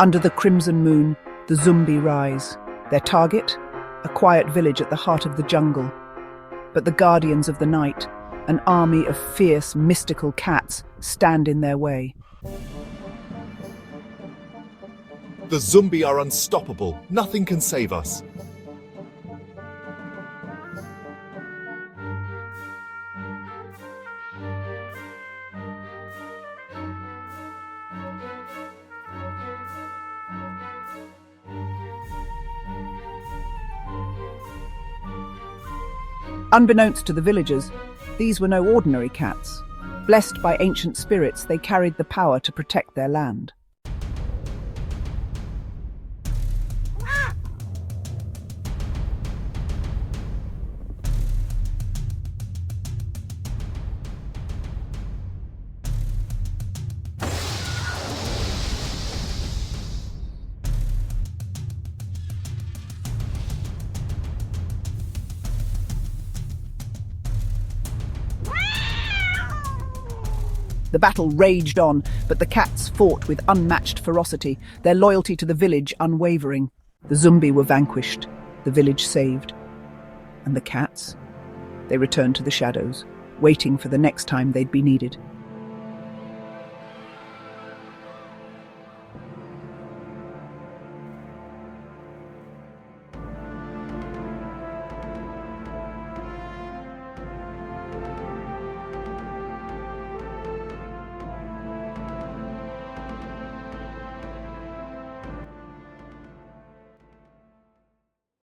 Under the crimson moon, the Zumbi rise. Their target? A quiet village at the heart of the jungle. But the guardians of the night, an army of fierce, mystical cats, stand in their way. The Zumbi are unstoppable. Nothing can save us. Unbeknownst to the villagers, these were no ordinary cats. Blessed by ancient spirits, they carried the power to protect their land. The battle raged on, but the cats fought with unmatched ferocity, their loyalty to the village unwavering. The Zumbi were vanquished, the village saved. And the cats? They returned to the shadows, waiting for the next time they'd be needed.